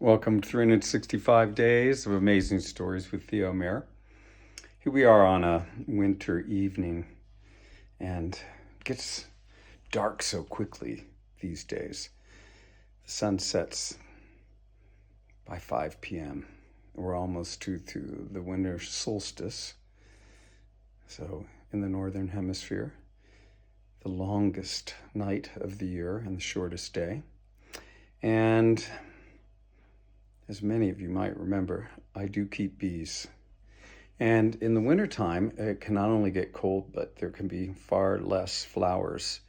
Welcome to 365 Days of Amazing Stories with Theo Mayer. Here we are on a winter evening, and it gets dark so quickly these days. The sun sets by 5 p.m. We're almost to the winter solstice. So in the Northern Hemisphere, the longest night of the year and the shortest day. And as many of you might remember, I do keep bees. And in the wintertime, it can not only get cold, but there can be far less flowers,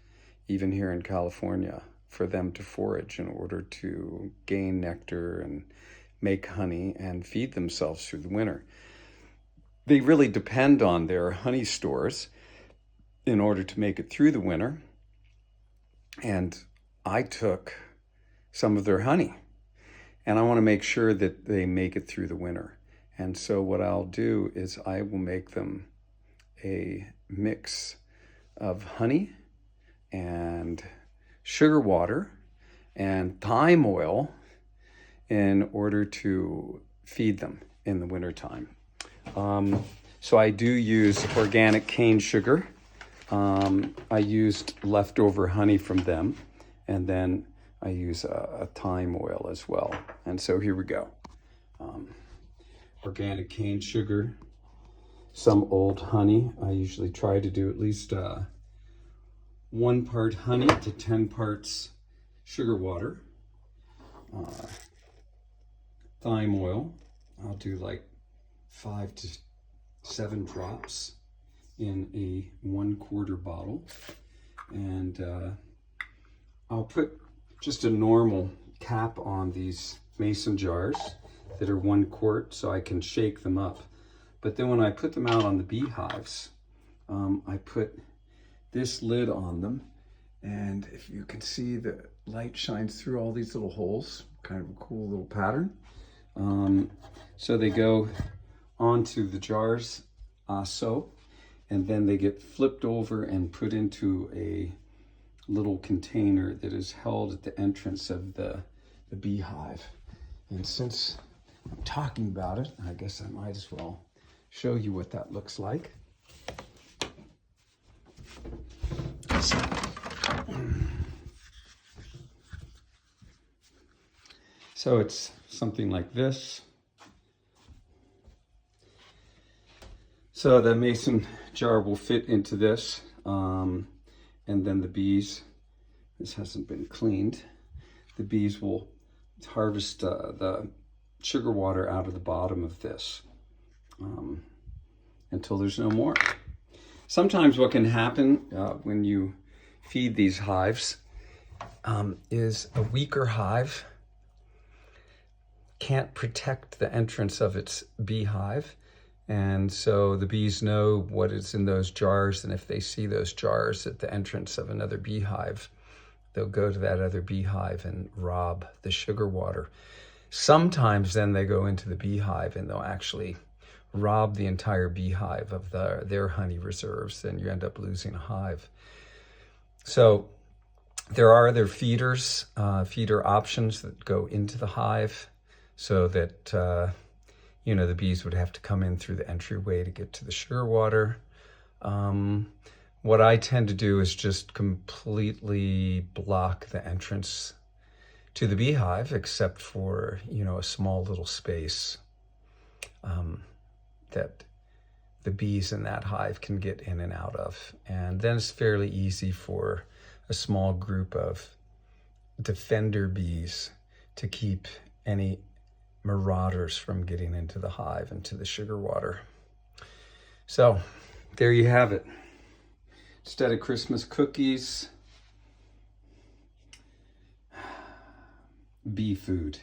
even here in California, for them to forage in order to gain nectar and make honey and feed themselves through the winter. They really depend on their honey stores in order to make it through the winter. And I took some of their honey. And I want to make sure that they make it through the winter. And so what I'll do is I will make them a mix of honey and sugar water and thyme oil in order to feed them in the wintertime. So I do use organic cane sugar. I used leftover honey from them, and then I use a thyme oil as well. And so here we go. Organic cane sugar, some old honey. I usually try to do at least 1 part honey to 10 parts sugar water. Thyme oil, I'll do like 5 to 7 drops in a 1/4 bottle. And I'll put just a normal cap on these mason jars that are 1 quart so I can shake them up. But then when I put them out on the beehives, I put this lid on them. And if you can see, the light shines through all these little holes, kind of a cool little pattern. So they go onto the jars, and then they get flipped over and put into a little container that is held at the entrance of the beehive. And since I'm talking about it, I guess I might as well show you what that looks like. So it's something like this. So the mason jar will fit into this. And then the bees, this hasn't been cleaned, the bees will harvest the sugar water out of the bottom of this until there's no more. Sometimes what can happen when you feed these hives is a weaker hive can't protect the entrance of its beehive. And so the bees know what is in those jars, and if they see those jars at the entrance of another beehive, they'll go to that other beehive and rob the sugar water. Sometimes then they go into the beehive and they'll actually rob the entire beehive of their honey reserves, and you end up losing a hive. So there are other feeder options that go into the hive so that the bees would have to come in through the entryway to get to the sugar water. What I tend to do is just completely block the entrance to the beehive, except for, a small little space that the bees in that hive can get in and out of. And then it's fairly easy for a small group of defender bees to keep any marauders from getting into the hive and to the sugar water. So there you have it. Instead of Christmas cookies, bee food.